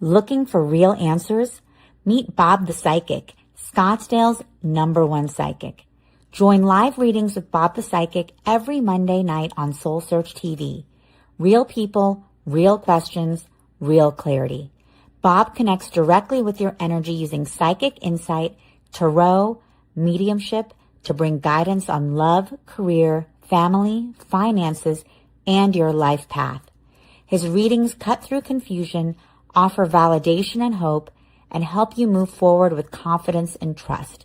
Looking for real answers? Meet Bob the Psychic, Scottsdale's #1 psychic. Join live readings with Bob the Psychic every Monday night on Soul Search TV. Real people, real questions, real clarity. Bob connects directly with your energy using psychic insight, tarot, mediumship to bring guidance on love, career, family, finances, and your life path. His readings cut through confusion, offer validation and hope, and help you move forward with confidence and trust.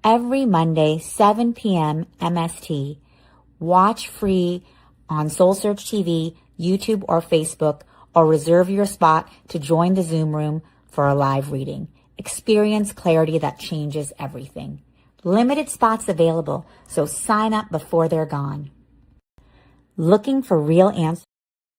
Every Monday, 7 p.m. MST. Watch free on Soul Search TV, YouTube, or Facebook, or reserve your spot to join the Zoom room for a live reading. Experience clarity that changes everything. Limited spots available, so sign up before they're gone. Looking for real answers?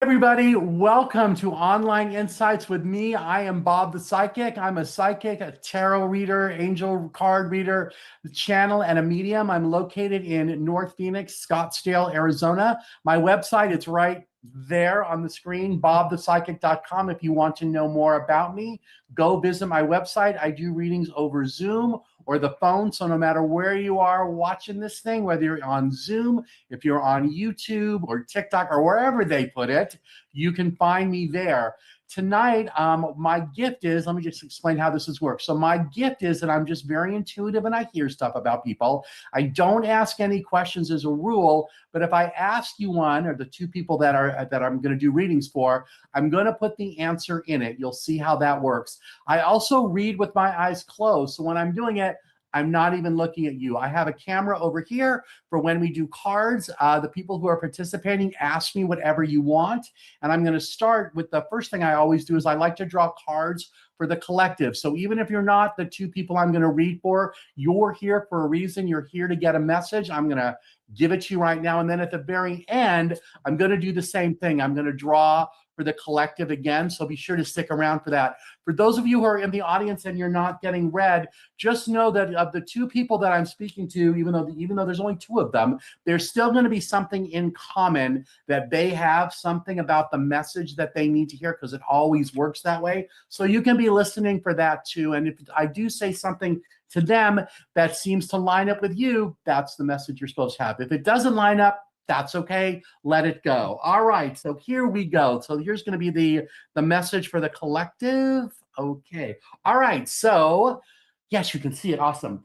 Everybody, welcome to Online Insights with me. I am Bob the Psychic. I'm a psychic, a tarot reader, angel card reader, channel, and a medium. I'm located in North Phoenix, Scottsdale, Arizona. My website is right there on the screen, bobthepsychic.com. If you want to know more about me, go visit my website. I do readings over Zoom or the phone. So no matter where you are watching this thing, whether you're on Zoom, if you're on YouTube or TikTok or wherever they put it, you can find me there. Tonight, my gift is, let me just explain how this works. So my gift is that I'm just very intuitive and I hear stuff about people. I don't ask any questions as a rule, but if I ask you one, or the two people that I'm going to do readings for, I'm going to put the answer in it. You'll see how that works. I also read with my eyes closed. So when I'm doing it, I'm not even looking at you. I have a camera over here for when we do cards. The people who are participating, ask me whatever you want. And I'm going to start with the first thing I always do is I like to draw cards for the collective. So even if you're not the two people I'm going to read for, you're here for a reason. You're here to get a message. I'm going to give it to you right now. And then at the very end, I'm going to do the same thing. I'm going to draw for the collective again, so be sure to stick around for that. For those of you who are in the audience and you're not getting read, just know that of the two people that I'm speaking to, even though there's only two of them, there's still going to be something in common, that they have something about the message that they need to hear, because it always works that way. So you can be listening for that too. And if I do say something to them that seems to line up with you, that's the message you're supposed to have. If it doesn't line up, that's okay. Let it go. All right. So here we go. So here's going to be the message for the collective. Okay. All right. So yes, you can see it. Awesome.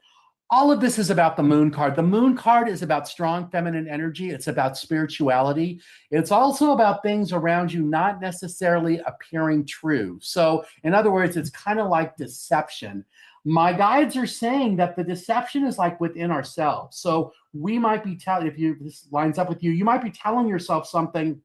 All of this is about the moon card. The moon card is about strong feminine energy. It's about spirituality. It's also about things around you not necessarily appearing true. So in other words, it's kind of like deception. My guides are saying that the deception is like within ourselves. So we might be telling, this lines up with you, you might be telling yourself something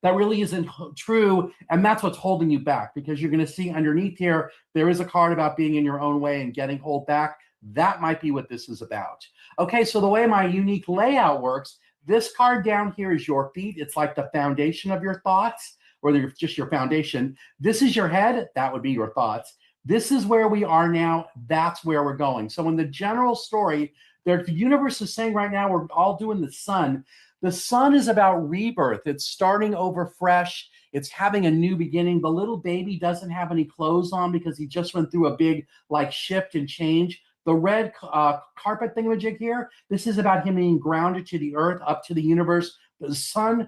that really isn't true, and that's what's holding you back, because you're going to see underneath here, there is a card about being in your own way and getting held back. That might be what this is about. Okay, so the way my unique layout works, this card down here is your feet. It's like the foundation of your thoughts, or just your foundation. This is your head. That would be your thoughts. This is where we are now. That's where we're going. So in the general story, the universe is saying right now, we're all doing the sun. The sun is about rebirth. It's starting over fresh. It's having a new beginning. The little baby doesn't have any clothes on because he just went through a big shift and change. The red carpet thingamajig here, this is about him being grounded to the earth, up to the universe. The sun,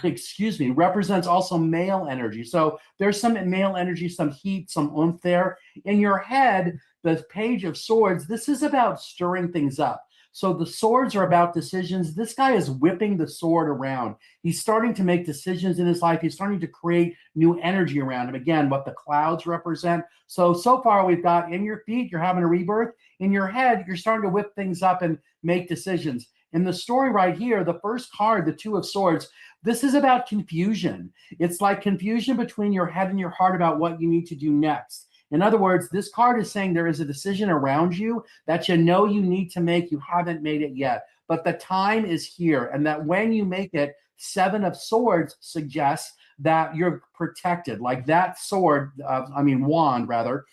excuse me, represents also male energy. So there's some male energy, some heat, some oomph there. In your head, the Page of Swords, this is about stirring things up. So the swords are about decisions. This guy is whipping the sword around. He's starting to make decisions in his life. He's starting to create new energy around him. Again, what the clouds represent. So far we've got in your feet, you're having a rebirth. In your head, you're starting to whip things up and make decisions. In the story right here, the first card, the Two of Swords, this is about confusion. It's like confusion between your head and your heart about what you need to do next. In other words, this card is saying there is a decision around you that you know you need to make. You haven't made it yet, but the time is here. And that when you make it, Seven of Swords suggests that you're protected. Like that sword, wand rather.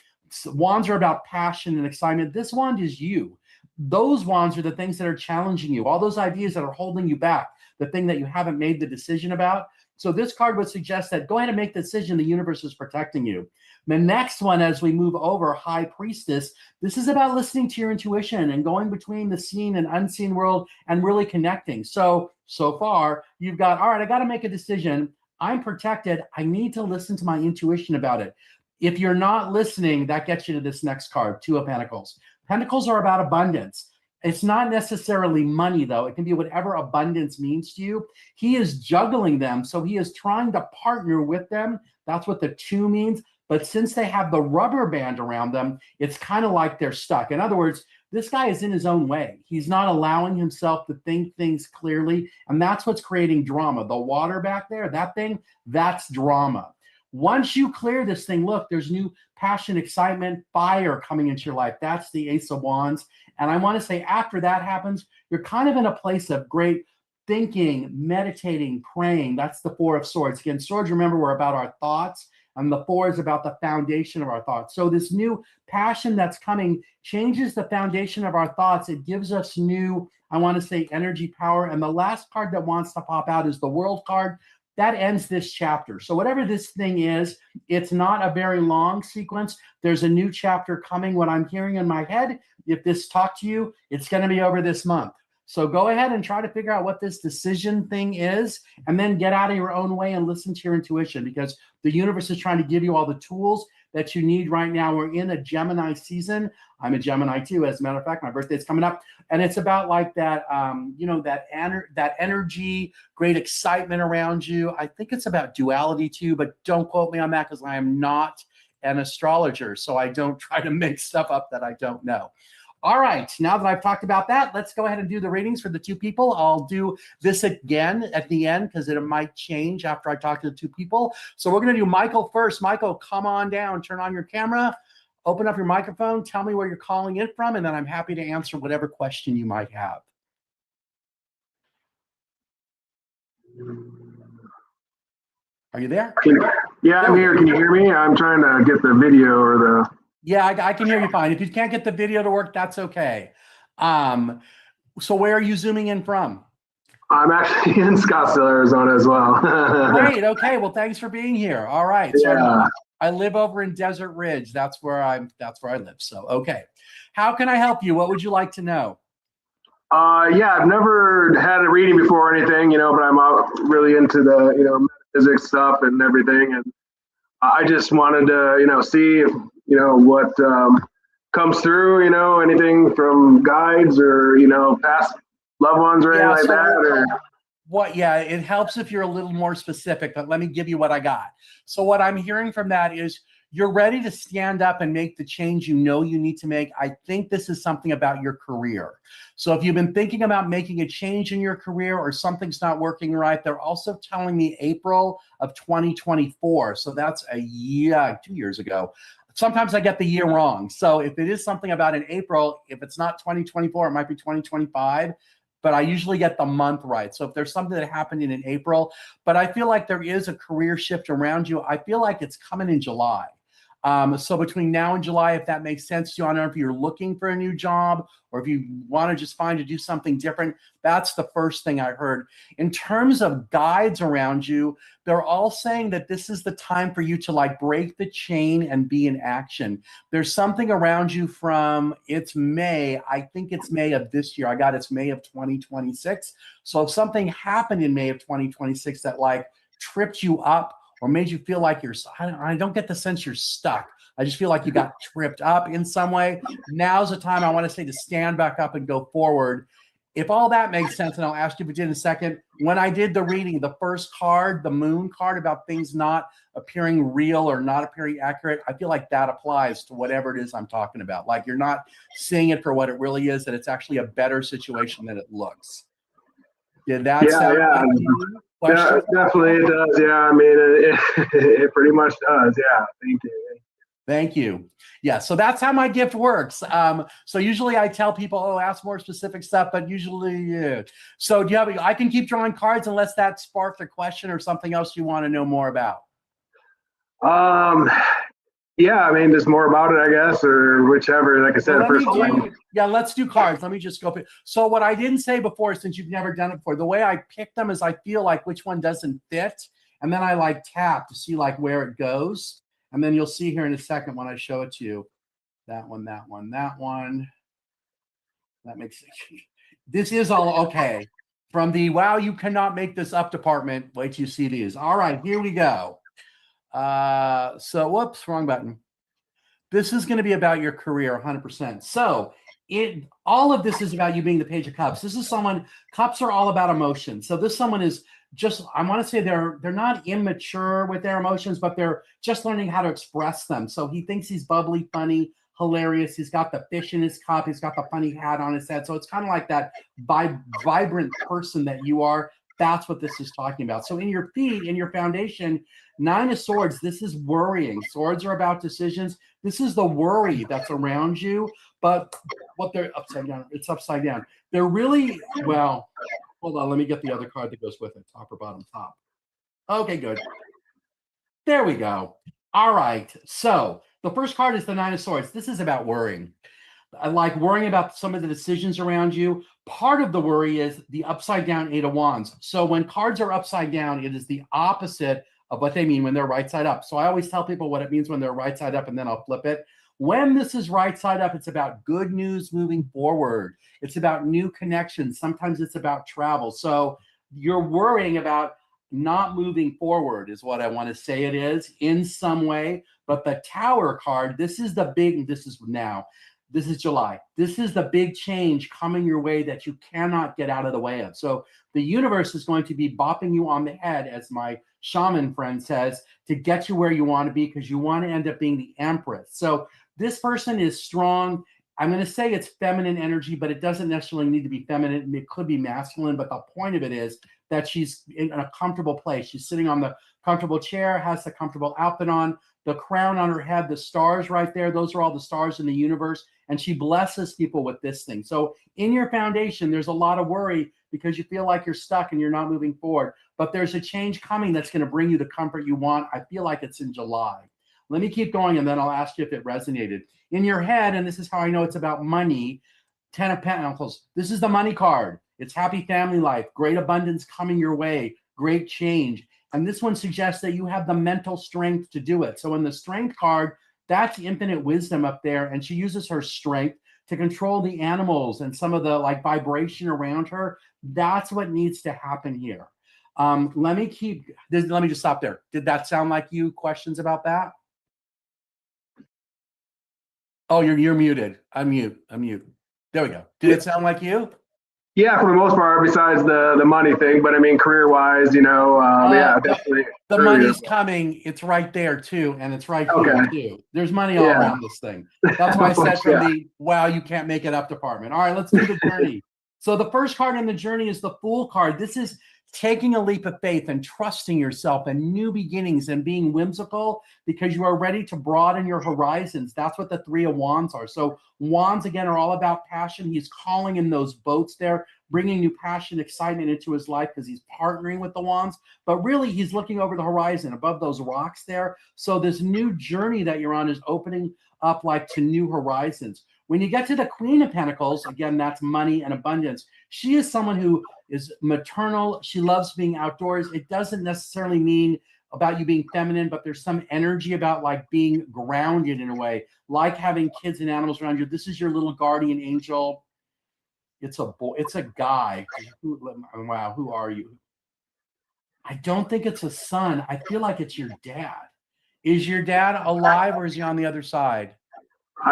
Wands are about passion and excitement. This wand is you. Those wands are the things that are challenging you. All those ideas that are holding you back, the thing that you haven't made the decision about. So this card would suggest that go ahead and make the decision. The universe is protecting you. The next one, as we move over, High Priestess, this is about listening to your intuition and going between the seen and unseen world and really connecting. So far, you've got, all right, I got to make a decision. I'm protected. I need to listen to my intuition about it. If you're not listening, that gets you to this next card, Two of Pentacles. Pentacles are about abundance. It's not necessarily money, though. It can be whatever abundance means to you. He is juggling them, so he is trying to partner with them. That's what the two means. But since they have the rubber band around them, it's kind of like they're stuck. In other words, this guy is in his own way. He's not allowing himself to think things clearly, and that's what's creating drama. The water back there, that thing, that's drama. Once you clear this thing, look, there's new passion, excitement, fire coming into your life. That's the Ace of Wands. And I want to say after that happens, you're kind of in a place of great thinking, meditating, praying. That's the Four of Swords. Again, swords, remember, we're about our thoughts. And the four is about the foundation of our thoughts. So this new passion that's coming changes the foundation of our thoughts. It gives us new, I want to say, energy, power. And the last card that wants to pop out is the World card. That ends this chapter. So whatever this thing is, it's not a very long sequence. There's a new chapter coming. What I'm hearing in my head, if this talked to you, it's going to be over this month. So go ahead and try to figure out what this decision thing is, and then get out of your own way and listen to your intuition, because the universe is trying to give you all the tools that you need right now. We're in a Gemini season. I'm a Gemini too, as a matter of fact. My birthday's coming up, and it's about like that, that energy, great excitement around you. I think it's about duality too, but don't quote me on that because I am not an astrologer, so I don't try to make stuff up that I don't know. All right, now that I've talked about that, let's go ahead and do the readings for the two people. I'll do this again at the end because it might change after I talk to the two people. So we're going to do Michael first. Michael, come on down, turn on your camera, open up your microphone, tell me where you're calling in from, and then I'm happy to answer whatever question you might have. Are you there? Yeah, I'm here. Can you hear me? I'm trying to get the video or the... Yeah, I can hear you fine. If you can't get the video to work, that's okay. So where are you zooming in from? I'm actually in Scottsdale, Arizona as well. Great. Okay. Well, thanks for being here. All right. So yeah. I live over in Desert Ridge. That's where I live. So, okay. How can I help you? What would you like to know? Yeah, I've never had a reading before or anything, but I'm really into the, metaphysics stuff and everything. And I just wanted to, see if, what comes through, anything from guides or, past loved ones or anything like that. Or... Yeah, it helps if you're a little more specific, but let me give you what I got. So what I'm hearing from that is you're ready to stand up and make the change you know you need to make. I think this is something about your career. So if you've been thinking about making a change in your career or something's not working right, they're also telling me April of 2024. So that's 2 years ago. Sometimes I get the year wrong. So if it is something about in April, if it's not 2024, it might be 2025. But I usually get the month right. So if there's something that happened in April, but I feel like there is a career shift around you. I feel like it's coming in July. So between now and July, if that makes sense to you, I don't know if you're looking for a new job or if you want to just find to do something different. That's the first thing I heard. In terms of guides around you, they're all saying that this is the time for you to like break the chain and be in action. There's something around you from, it's May. I think it's May of this year. I got it's May of 2026. So if something happened in May of 2026 that like tripped you up, or made you feel like you're, I don't get the sense you're stuck. I just feel like you got tripped up in some way. Now's the time I want to say to stand back up and go forward. If all that makes sense, and I'll ask you if it did in a second, when I did the reading, the first card, the moon card about things not appearing real or not appearing accurate, I feel like that applies to whatever it is I'm talking about. Like you're not seeing it for what it really is, that it's actually a better situation than it looks. Did that sound like you? Yeah, definitely it does. Yeah, I mean, it pretty much does. Yeah, thank you. Thank you. Yeah, so that's how my gift works. So usually I tell people, oh, ask more specific stuff, but usually, So do you have? I can keep drawing cards unless that sparked a question or something else you want to know more about. Yeah, I mean, just more about it, I guess, or whichever. Like I said, let's do cards. Let me just go. So what I didn't say before, since you've never done it before, the way I pick them is I feel like which one doesn't fit. And then I like tap to see like where it goes. And then you'll see here in a second when I show it to you. That one, that one, that one. That makes sense. This is all okay. From the wow, you cannot make this up department. Wait till you see these. All right, here we go. So whoops, wrong button. This is going to be about your career 100%. So all of this is about you being the Page of Cups. This is someone, cups are all about emotion. So this someone is just, I want to say they're not immature with their emotions, but they're just learning how to express them. So he thinks he's bubbly, funny, hilarious. He's got the fish in his cup. He's got the funny hat on his head. So it's kind of like that vibrant person that you are. That's what this is talking about. So in your feet, in your foundation, 9 of Swords, this is worrying. Swords are about decisions. This is the worry that's around you. But what they're upside down, it's upside down. They're really, well, hold on. Let me get the other card that goes with it. Top or bottom? Top. Okay, good. There we go. All right. So the first card is the 9 of Swords. This is about worrying. I like worrying about some of the decisions around you. Part of the worry is the upside down 8 of Wands. So when cards are upside down, it is the opposite of what they mean when they're right side up. So I always tell people what it means when they're right side up, and then I'll flip it. When this is right side up, it's about good news moving forward. It's about new connections. Sometimes it's about travel. So you're worrying about not moving forward is what I want to say it is in some way. But the Tower card, this is the big, this is now. This is July. This is the big change coming your way that you cannot get out of the way of. So the universe is going to be bopping you on the head, as my shaman friend says, to get you where you want to be, because you want to end up being the Empress. So this person is strong. I'm going to say it's feminine energy, but it doesn't necessarily need to be feminine. It could be masculine, but the point of it is that she's in a comfortable place. She's sitting on the comfortable chair, has the comfortable outfit on, the crown on her head, the stars right there. Those are all the stars in the universe. And she blesses people with this thing. So in your foundation, there's a lot of worry because you feel like you're stuck and you're not moving forward. But there's a change coming that's going to bring you the comfort you want. I feel like it's in July. Let me keep going, and then I'll ask you if it resonated. In your head, and this is how I know it's about money, 10 of Pentacles. This is the money card. It's happy family life, great abundance coming your way, great change. And this one suggests that you have the mental strength to do it. So in the Strength card, that's infinite wisdom up there. And she uses her strength to control the animals and some of the like vibration around her. That's what needs to happen here. Let me just stop there. Did that sound like you? Questions about that? Oh, you're muted. Unmute. There we go. Did it sound like you? Yeah, for the most part, besides the money thing, but I mean, career-wise, yeah, definitely. The money's coming. It's right there too, and it's right here too. There's money all around this thing. That's why I said from the wow, you can't make it up department. All right, let's do the journey. So the first card in the journey is the Fool card. This is taking a leap of faith and trusting yourself and new beginnings and being whimsical because you are ready to broaden your horizons. That's what the 3 of Wands are. So Wands, again, are all about passion. He's calling in those boats there, bringing new passion, excitement into his life because he's partnering with the Wands. But really, he's looking over the horizon above those rocks there. So this new journey that you're on is opening up like to new horizons. When you get to the Queen of Pentacles, again, that's money and abundance. She is someone who is maternal. She loves being outdoors. It doesn't necessarily mean about you being feminine, but there's some energy about like being grounded in a way, like having kids and animals around you. This is your little guardian angel. It's a boy. It's a guy. Wow, who are you? I don't think it's a son. I feel like it's your dad. Is your dad alive or is he on the other side?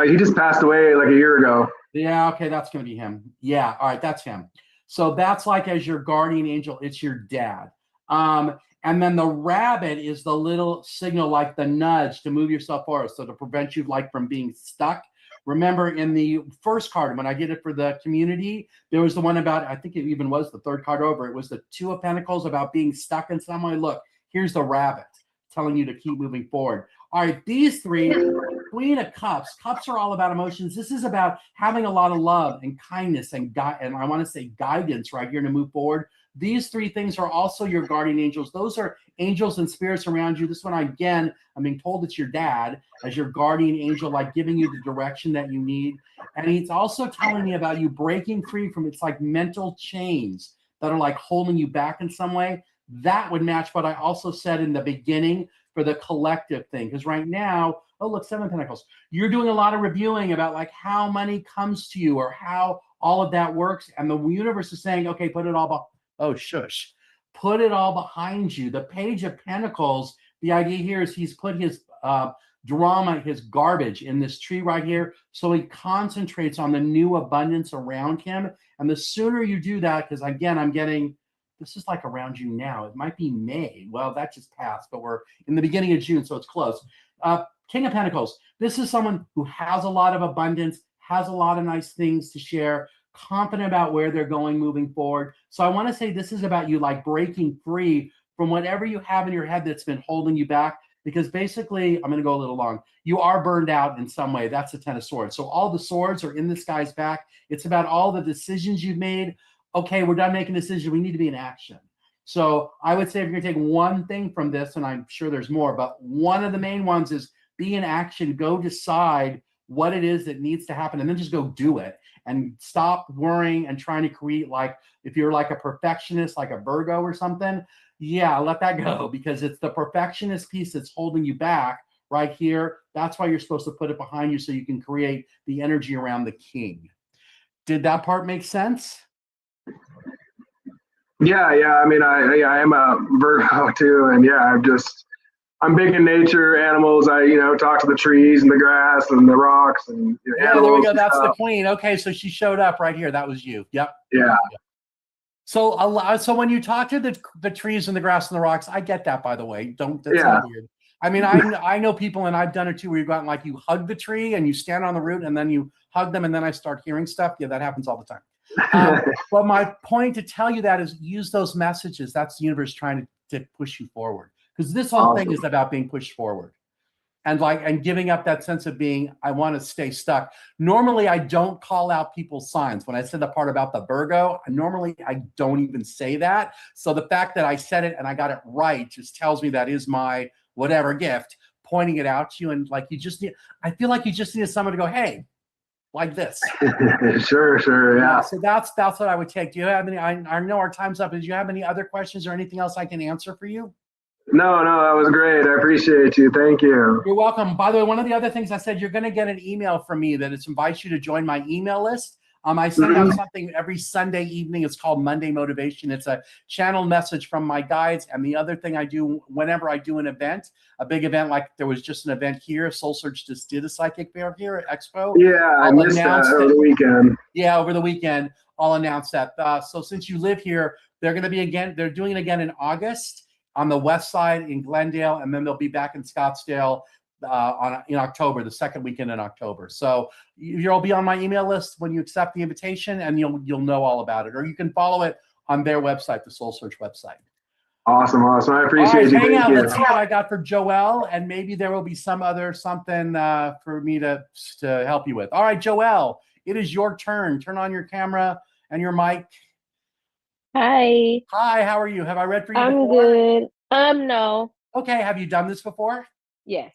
He just passed away like a year ago. Yeah, okay, that's going to be him. Yeah, all right, that's him. So that's like as your guardian angel, it's your dad. And then the rabbit is the little signal, like the nudge to move yourself forward, so to prevent you like from being stuck. Remember in the first card, when I did it for the community, there was the one about, I think it even was the third card over. It was the 2 of Pentacles about being stuck in some way. Look, here's the rabbit telling you to keep moving forward. All right, these 3, Queen of Cups. Cups are all about emotions. This is about having a lot of love and kindness and I want to say guidance right here to move forward. These 3 things are also your guardian angels. Those are angels and spirits around you. This one, again, I'm being told it's your dad as your guardian angel, like giving you the direction that you need. And it's also telling me about you breaking free from it's like mental chains that are like holding you back in some way. that would match what I also said in the beginning for the collective thing. Because right now, oh, look, 7 of Pentacles. You're doing a lot of reviewing about like how money comes to you or how all of that works. And the universe is saying, okay, put it all oh, shush. Put it all behind you. The Page of Pentacles, the idea here is he's put his drama, his garbage in this tree right here. So he concentrates on the new abundance around him. And the sooner you do that, because again, I'm getting, this is like around you now. It might be May. Well, that just passed, but we're in the beginning of June, so it's close. King of Pentacles. This is someone who has a lot of abundance, has a lot of nice things to share, confident about where they're going moving forward. So I want to say this is about you like breaking free from whatever you have in your head that's been holding you back. Because basically, I'm going to go a little long. You are burned out in some way. That's the Ten of Swords. So all the swords are in this guy's back. It's about all the decisions you've made. Okay, we're done making decisions. We need to be in action. So I would say if you're going to take one thing from this, and I'm sure there's more, but one of the main ones is be in action. Go decide what it is that needs to happen, and then just go do it. And stop worrying and trying to create, like, if you're like a perfectionist, like a Virgo or something, yeah, let that go, because it's the perfectionist piece that's holding you back right here. That's why you're supposed to put it behind you so you can create the energy around the king. Did that part make sense? Yeah. I mean, I am a Virgo too, and yeah, I'm big in nature, animals. I talk to the trees and the grass and the rocks and yeah, there we go. That's the queen. Okay, so she showed up right here. That was you. Yep. Yeah. So when you talk to the trees and the grass and the rocks, I get that, by the way. That's Yeah. not weird. I mean, I know people, and I've done it too, where you go out and like you hug the tree and you stand on the root and then you hug them, and then I start hearing stuff. Yeah, that happens all the time. But my point to tell you that is use those messages. That's the universe trying to push you forward, because this whole thing is about being pushed forward. And giving up that sense of being, I want to stay stuck. Normally, I don't call out people's signs. When I said the part about the Virgo, normally I don't even say that. So the fact that I said it and I got it right just tells me that is my whatever gift, pointing it out to you. And like, I feel like you just need someone to go, hey, like this. Sure, yeah. So that's what I would take. Do you have any, I know our time's up. Do you have any other questions or anything else I can answer for you? No, that was great. I appreciate you. Thank you. You're welcome. By the way, one of the other things I said, you're going to get an email from me that invites you to join my email list. I send out something every Sunday evening. It's called Monday Motivation. It's a channel message from my guides. And the other thing I do whenever I do an event, a big event, like there was just an event here, Soul Search just did a psychic fair here at Expo. Yeah, I missed that over the weekend. Yeah, over the weekend, I'll announce that. So since you live here, they're doing it again in August on the west side in Glendale, and then they'll be back in Scottsdale in October, the second weekend in October. So you'll be on my email list when you accept the invitation, and you'll know all about it. Or you can follow it on their website, the Soul Search website. Awesome. I appreciate you. Hang out. Thank you. Let's see what I got for Joelle, and maybe there will be something for me to help you with. All right, Joelle, it is your turn. Turn on your camera and your mic. Hi. Hi, how are you? Have I read for you I'm before? good. No. Okay, have you done this before? Yes.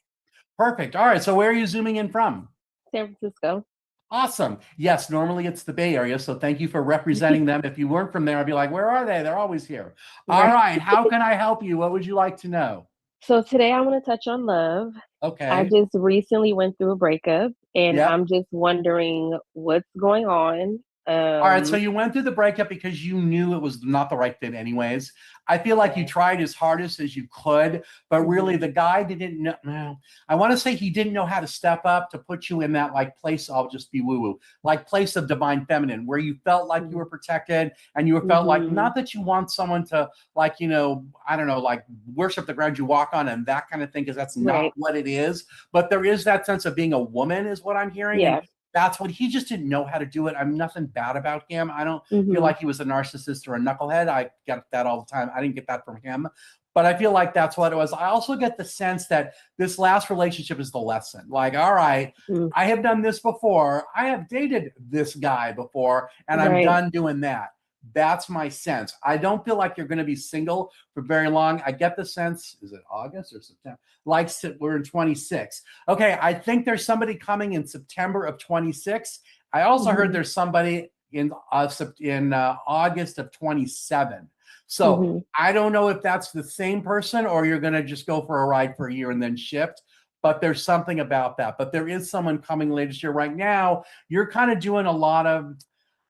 Perfect. All right, so where are you zooming in from? San Francisco. Awesome. Yes, normally it's the Bay Area, so thank you for representing them. If you weren't from there, I'd be like, where are they? They're always here. All right, how can I help you? What would you like to know? So today I want to touch on love. Okay. I just recently went through a breakup, and Yep. I'm just wondering what's going on. All right, so you went through the breakup because you knew it was not the right fit anyways. I feel like you tried as hardest as you could, but really the guy didn't know. No, I want to say he didn't know how to step up to put you in that like place. I'll just be woo-woo, like place of divine feminine, where you felt like you were protected, and you felt like, not that you want someone to like, I don't know, like worship the ground you walk on and that kind of thing, because that's not what it is. But there is that sense of being a woman is what I'm hearing. Yeah. And that's what he just didn't know how to do it. I'm nothing bad about him. I don't feel like he was a narcissist or a knucklehead. I get that all the time. I didn't get that from him, but I feel like that's what it was. I also get the sense that this last relationship is the lesson. Like, all right, I have done this before. I have dated this guy before, and I'm done doing that. That's my sense. I don't feel like you're going to be single for very long. I get the sense, is it August or September? Like we're in 26. Okay, I think there's somebody coming in September of 26. I also heard there's somebody in August of 27. So I don't know if that's the same person or you're going to just go for a ride for a year and then shift. But there's something about that. But there is someone coming later this year. Right now, you're kind of doing a lot of,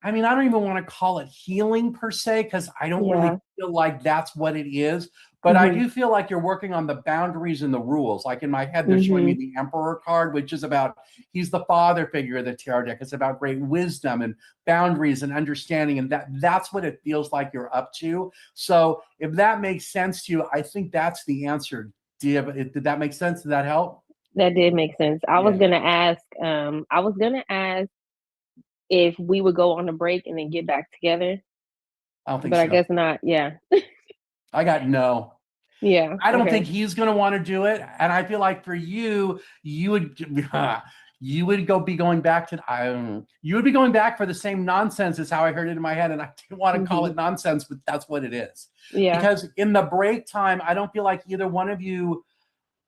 I mean, I don't even want to call it healing per se, because I don't really feel like that's what it is. But I do feel like you're working on the boundaries and the rules. Like in my head, they're showing me the Emperor card, which is about, he's the father figure of the tarot deck. It's about great wisdom and boundaries and understanding. And that's what it feels like you're up to. So if that makes sense to you, I think that's the answer. Did that make sense? Did that help? That did make sense. I was gonna ask if we would go on a break and then get back together. I don't think but so. I guess not. Yeah. I got no. Yeah. I don't think he's going to want to do it. And I feel like for you, you would be going back to, you would be going back for the same nonsense is how I heard it in my head. And I didn't want to call it nonsense, but that's what it is. Yeah. Because in the break time, I don't feel like either one of you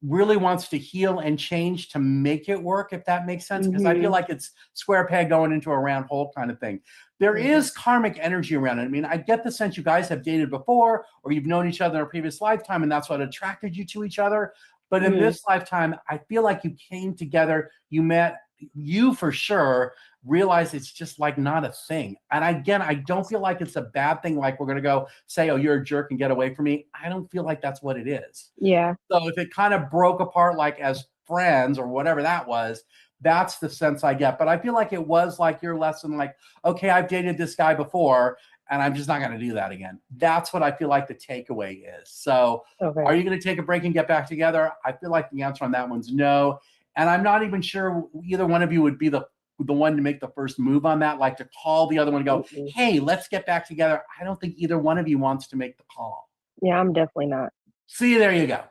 really wants to heal and change to make it work, if that makes sense. Because I feel like it's square peg going into a round hole kind of thing. There is karmic energy around it. I mean, I get the sense you guys have dated before, or you've known each other in a previous lifetime, and that's what attracted you to each other. But in this lifetime, I feel like you came together, you met, you for sure realize it's just like not a thing. And again, I don't feel like it's a bad thing. Like we're going to go say, oh, you're a jerk and get away from me. I don't feel like that's what it is. Yeah. So if it kind of broke apart, like as friends or whatever that was, that's the sense I get. But I feel like it was like your lesson, like, okay, I've dated this guy before and I'm just not going to do that again. That's what I feel like the takeaway is. So are you going to take a break and get back together? I feel like the answer on that one's no. And I'm not even sure either one of you would be the one to make the first move on that, like to call the other one and go, hey, let's get back together. I don't think either one of you wants to make the call. Yeah, I'm definitely not. See, there you go.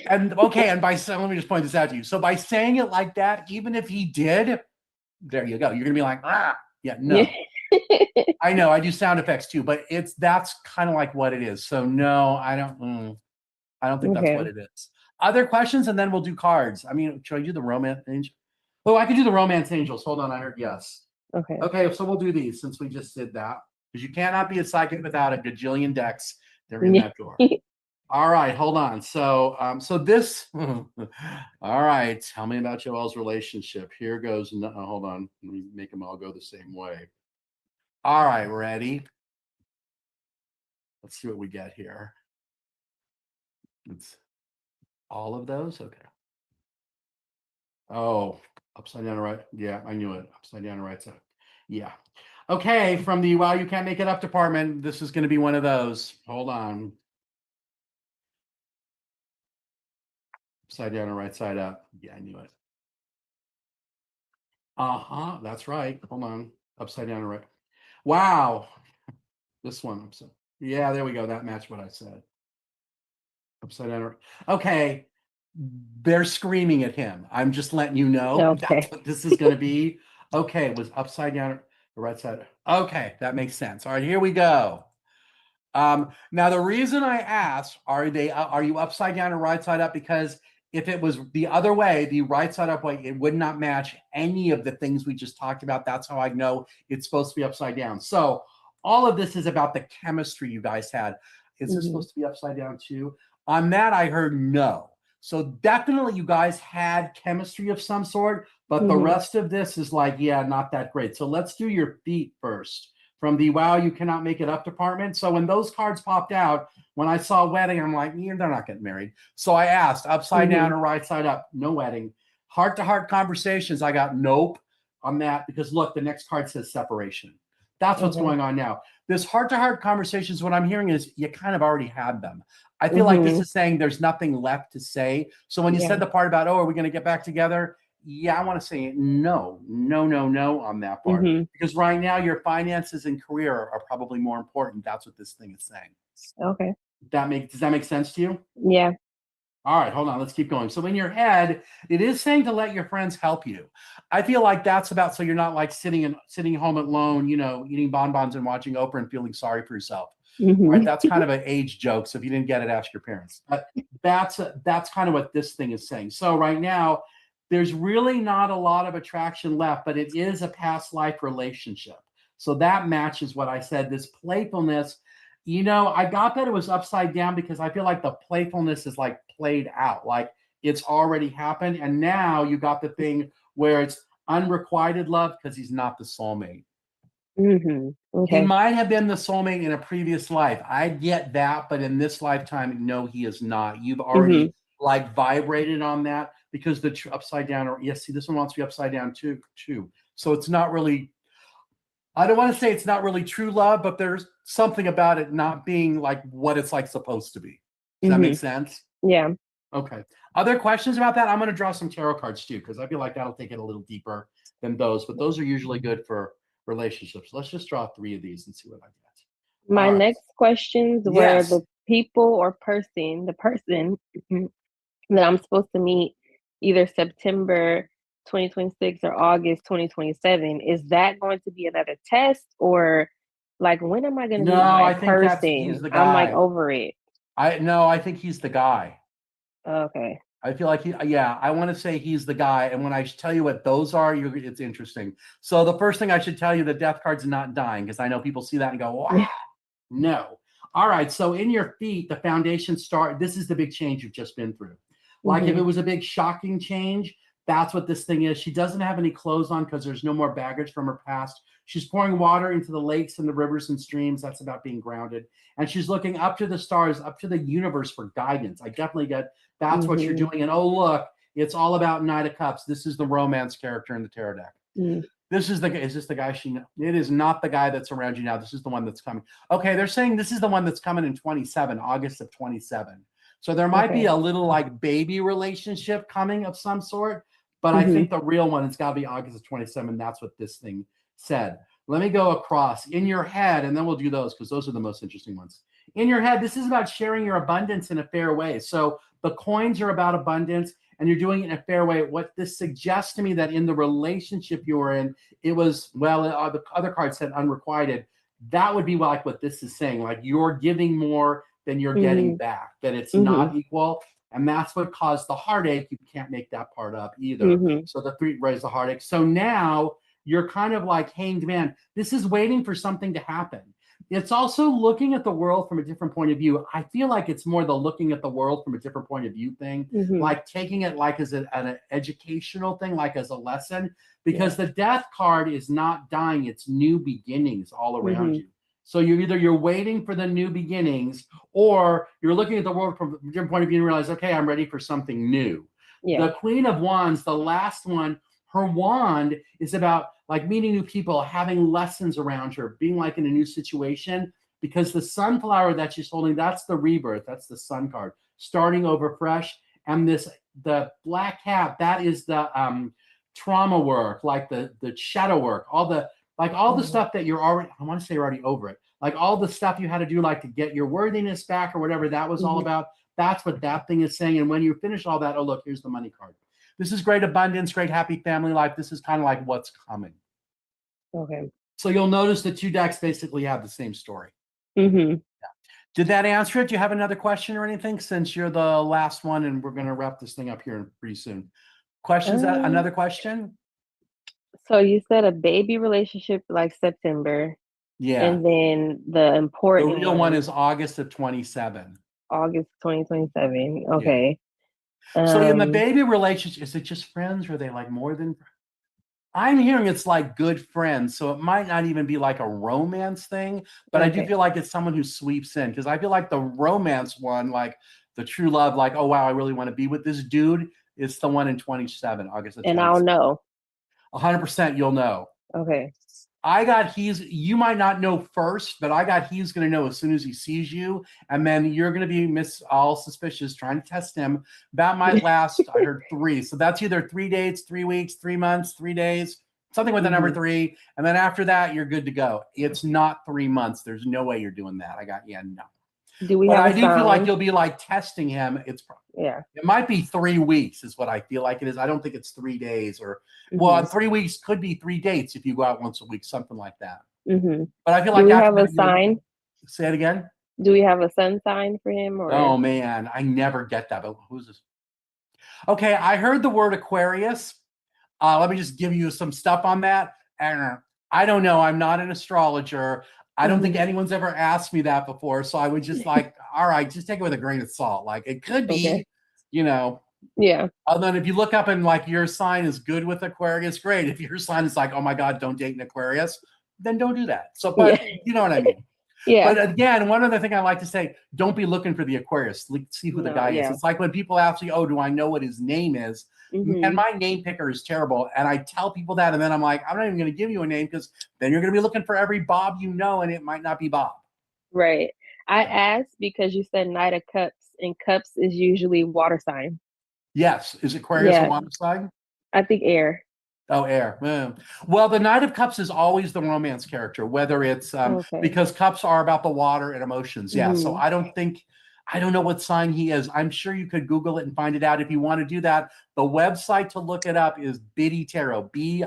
And okay, and let me just point this out to you. So by saying it like that, even if he did, there you go. You're gonna be like, no. I know I do sound effects too, but that's kind of like what it is. So no, I don't think that's what it is. Other questions, and then we'll do cards. I mean, should I do the romance angel? Oh, I could do the romance angels. Hold on, I heard yes. Okay, so we'll do these since we just did that. Because you cannot be a psychic without a gajillion decks. They're in that drawer. All right, hold on. So, this. All right, tell me about Joelle's relationship. Here goes. No, hold on. Let me make them all go the same way. All right, ready? Let's see what we get here. It's all of those. Okay. Oh, upside down right. Yeah, I knew it. Upside down right side. Yeah. Okay, from the wow, you can't make it up department. This is going to be one of those. Hold on. Upside down and right side up. Yeah, I knew it. That's right. Hold on. Upside down and right. Wow. This one. Upside. Yeah, there we go. That matched what I said. Upside down. Okay. They're screaming at him. I'm just letting you know that's what this is going to be. Okay, it was upside down, the right side. Okay, that makes sense. All right, here we go. Now the reason I asked, are you upside down or right side up? Because if it was the other way, the right side up way, it would not match any of the things we just talked about. That's how I know it's supposed to be upside down. So all of this is about the chemistry you guys had. Is it supposed to be upside down too? On that, I heard no. So definitely you guys had chemistry of some sort, but the rest of this is like, yeah, not that great. So let's do your feet first. From the wow, you cannot make it up department. So when those cards popped out, when I saw wedding, I'm like, yeah, they're not getting married. So I asked upside down or right side up, no wedding. Heart-to-heart conversations, I got nope on that because look, the next card says separation. That's what's going on now. This heart-to-heart conversations, what I'm hearing is you kind of already had them. I feel like this is saying there's nothing left to say. So when you said the part about, oh, are we going to get back together? Yeah, I want to say no on that part. Because right now your finances and career are probably more important. That's what this thing is saying. Okay. Does that make sense to you? Yeah. All right, hold on. Let's keep going. So in your head, it is saying to let your friends help you. I feel like that's about so you're not like sitting home alone, eating bonbons and watching Oprah and feeling sorry for yourself. Right? That's kind of an age joke. So if you didn't get it, ask your parents. But that's kind of what this thing is saying. So right now, there's really not a lot of attraction left, but it is a past life relationship. So that matches what I said. This playfulness, You know, I got that it was upside down because I feel like the playfulness is like played out, like it's already happened. And now you got the thing where it's unrequited love because he's not the soulmate. He Okay. might have been the soulmate in a previous life. I get that, but in this lifetime, no, he is not. You've already like vibrated on that because the upside down, or yes, see, this one wants to be upside down too. So it's not really, I don't want to say it's not really true love, but there's something about it not being like what it's like supposed to be. Does that make sense? Yeah. Okay. Other questions about that? I'm going to draw some tarot cards too, because I feel like that'll take it a little deeper than those, but those are usually good for relationships. Let's just draw 3 of these and see what I get. My All right. next questions were Yes. the people or person, the person that I'm supposed to meet either September 2026 or August 2027. Is that going to be another test, or like when am I going to No, meet my I think he's person? the I'm like guy. over it. I think he's the guy. Okay. I feel like I want to say he's the guy. And when I tell you what those are, it's interesting. So the first thing I should tell you, the death card's not dying, because I know people see that and go, wow, no. All right. So in your feet, the foundation this is the big change you've just been through. Like if it was a big shocking change, that's what this thing is. She doesn't have any clothes on because there's no more baggage from her past. She's pouring water into the lakes and the rivers and streams. That's about being grounded. And she's looking up to the stars, up to the universe for guidance. I definitely get that's what you're doing. And oh, look, it's all about Knight of Cups. This is the romance character in the tarot deck. This is this the guy she knows? It is not the guy that's around you now. This is the one that's coming. Okay, they're saying this is the one that's coming in 27, August of 27. So there might be a little like baby relationship coming of some sort, but I think the real one, it's got to be August of 27. That's what this thing said. Let me go across in your head, and then we'll do those because those are the most interesting ones. In your head, this is about sharing your abundance in a fair way. So the coins are about abundance, and you're doing it in a fair way. What this suggests to me that in the relationship you were in, it was, well, the other card said unrequited. That would be like what this is saying, like you're giving more than you're getting back, that it's not equal. And that's what caused the heartache. You can't make that part up either. So the 3 raised the heartache. So now you're kind of like hanged man. This is waiting for something to happen. It's also looking at the world from a different point of view. I feel like it's more the looking at the world from a different point of view thing, like taking it like as an educational thing, like as a lesson, because the death card is not dying. It's new beginnings all around you. So you're waiting for the new beginnings, or you're looking at the world from a different point of view and realize, okay, I'm ready for something new. The Queen of Wands, the last one, her wand is about like meeting new people, having lessons around her, being like in a new situation, because the sunflower that she's holding, that's the rebirth. That's the sun card, starting over fresh. And the black cat, that is the trauma work, like the shadow work, all the stuff that you're already, I want to say you're already over it. Like all the stuff you had to do, like to get your worthiness back or whatever that was all about. That's what that thing is saying. And when you finish all that, oh, look, here's the money card. This is great abundance, great happy family life. This is kind of like what's coming. Okay. So you'll notice the 2 decks basically have the same story. Yeah. Did that answer it? Do you have another question or anything, since you're the last one and we're going to wrap this thing up here pretty soon? Questions? Another question? So you said a baby relationship like September. Yeah. And then the important real one is August of 27. August 2027. Okay. So in the baby relationship, is it just friends, or are they like more than? I'm hearing it's like good friends, so it might not even be like a romance thing, but I do feel like it's someone who sweeps in, because I feel like the romance one, like the true love, like, oh wow, I really want to be with this dude, is the one in 27, August of 27. And I'll know. 100% you'll know. Okay. I got you might not know first, but I got he's going to know as soon as he sees you. And then you're going to be all suspicious, trying to test him. That might last, I heard 3. So that's either 3 dates, 3 weeks, 3 months, 3 days, something with the number 3. And then after that, you're good to go. It's not 3 months. There's no way you're doing that. No. I do feel like you'll be like testing him. It might be 3 weeks is what I feel like it is. I don't think it's 3 days or, well, 3 weeks could be 3 dates if you go out once a week, something like that. But I feel like, do we have a sign? Say it again. Do we have a sun sign for him? Or? Oh man, I never get that. But who's this? Okay, I heard the word Aquarius. Let me just give you some stuff on that. I don't know. I'm not an astrologer. I don't think anyone's ever asked me that before. So I would just like, all right, just take it with a grain of salt. Like it could be, Okay. you know. Yeah. And then if you look up and like your sign is good with Aquarius, great. If your sign is like, oh my God, don't date an Aquarius, then don't do that. So, but you know what I mean? Yeah. But again, one other thing I like to say, don't be looking for the Aquarius. See who the guy is. It's like when people ask me, oh, do I know what his name is? And my name picker is terrible. And I tell people that, and then I'm like, I'm not even going to give you a name because then you're going to be looking for every Bob you know, and it might not be Bob. Right. I asked because you said Knight of Cups, and Cups is usually water sign. Yes. Is Aquarius a water sign? I think air. Oh, air. Well, the Knight of Cups is always the romance character, whether it's because cups are about the water and emotions. Yeah. So I don't know what sign he is. I'm sure you could Google it and find it out if you want to do that. The website to look it up is Biddy Tarot, Biddy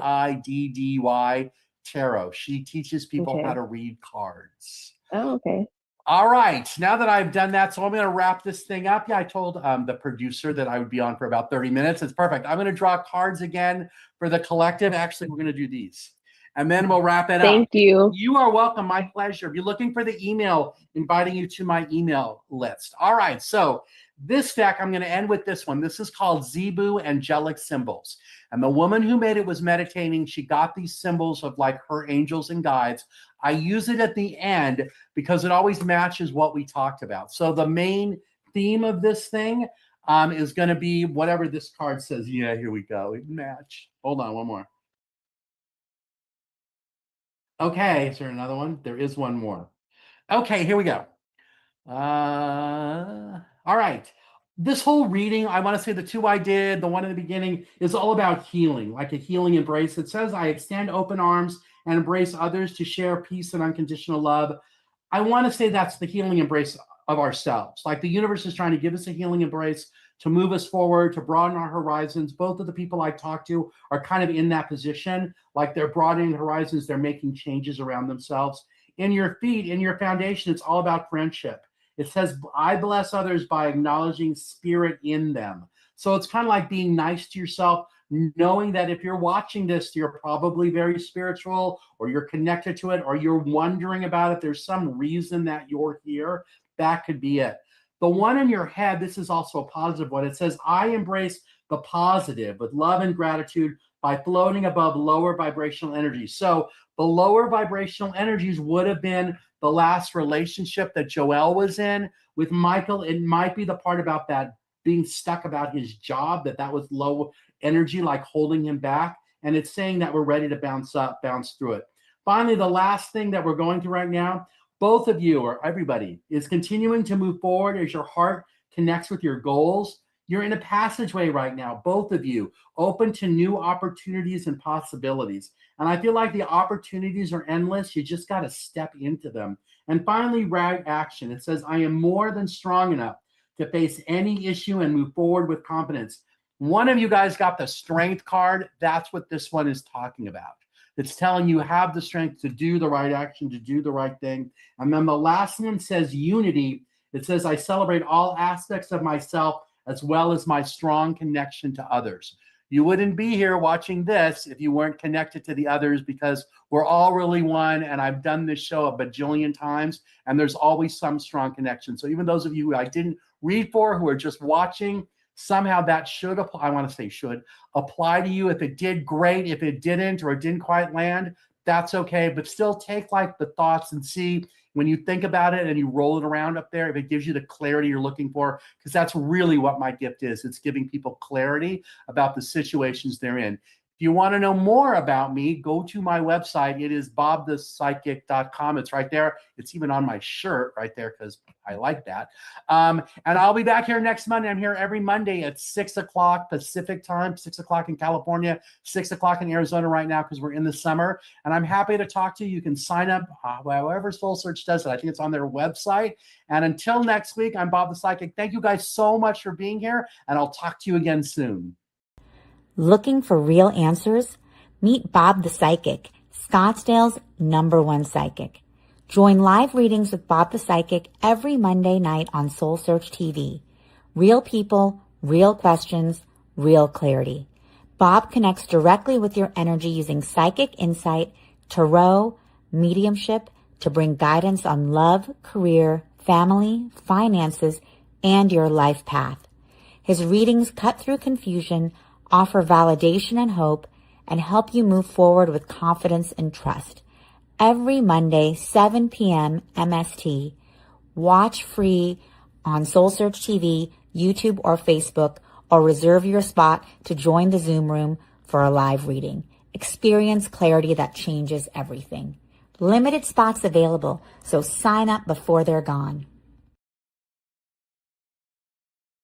Tarot. She teaches people how to read cards. Oh, okay. All right. Now that I've done that, so I'm going to wrap this thing up. Yeah, I told the producer that I would be on for about 30 minutes. It's perfect. I'm going to draw cards again for the collective. Actually, we're going to do these. And then we'll wrap it up. Thank you. You are welcome. My pleasure. If you're looking for the email, inviting you to my email list. All right. So this deck, I'm going to end with this one. This is called Zebu Angelic Symbols. And the woman who made it was meditating. She got these symbols of like her angels and guides. I use it at the end because it always matches what we talked about. So the main theme of this thing is going to be whatever this card says. Yeah, here we go. It matched. Hold on, one more. Okay, is there another one? There is one more. Okay, here we go. All right. This whole reading, I want to say the two I did, the one in the beginning, is all about healing, like a healing embrace. It says, I extend open arms and embrace others to share peace and unconditional love. I want to say that's the healing embrace of ourselves. Like the universe is trying to give us a healing embrace to move us forward, to broaden our horizons. Both of the people I talk to are kind of in that position. Like they're broadening horizons, they're making changes around themselves. In your feet, in your foundation, it's all about friendship. It says, I bless others by acknowledging spirit in them. So it's kind of like being nice to yourself, knowing that if you're watching this, you're probably very spiritual, or you're connected to it, or you're wondering about it. There's some reason that you're here. That could be it. The one in your head, this is also a positive one. It says, I embrace the positive with love and gratitude by floating above lower vibrational energies. So the lower vibrational energies would have been the last relationship that Joel was in with Michael. It might be the part about that being stuck about his job, that was low energy, like holding him back. And it's saying that we're ready to bounce through it. Finally, the last thing that we're going through right now, both of you or everybody is continuing to move forward as your heart connects with your goals. You're in a passageway right now, both of you, open to new opportunities and possibilities. And I feel like the opportunities are endless. You just got to step into them. And finally, right action. It says, I am more than strong enough to face any issue and move forward with confidence. One of you guys got the strength card. That's what this one is talking about. It's telling you have the strength to do the right action, to do the right thing. And then the last one says unity. It says, I celebrate all aspects of myself as well as my strong connection to others. You wouldn't be here watching this if you weren't connected to the others, because we're all really one. And I've done this show a bajillion times, and there's always some strong connection. So even those of you who I didn't read for, who are just watching, somehow that should apply. I want to say should apply to you. If it did, great. If it didn't, or it didn't quite land, that's okay. But still take like the thoughts and see when you think about it and you roll it around up there, if it gives you the clarity you're looking for, because that's really what my gift is. It's giving people clarity about the situations they're in. If you want to know more about me, go to my website. It is bobthepsychic.com. It's right there. It's even on my shirt right there because I like that. And I'll be back here next Monday. I'm here every Monday at 6 o'clock Pacific time, 6 o'clock in California, 6 o'clock in Arizona right now because we're in the summer. And I'm happy to talk to you. You can sign up however Soul Search does it. I think it's on their website. And until next week, I'm Bob the Psychic. Thank you guys so much for being here, and I'll talk to you again soon. Looking for real answers? Meet Bob the Psychic, Scottsdale's #1 psychic. Join live readings with Bob the Psychic every Monday night on Soul Search TV. Real people, real questions, real clarity. Bob connects directly with your energy using psychic insight, tarot, mediumship, to bring guidance on love, career, family, finances, and your life path. His readings cut through confusion, offer validation and hope, and help you move forward with confidence and trust. Every Monday, 7 p.m. MST. Watch free on Soul Search TV, YouTube, or Facebook, or reserve your spot to join the Zoom room for a live reading. Experience clarity that changes everything. Limited spots available, so sign up before they're gone.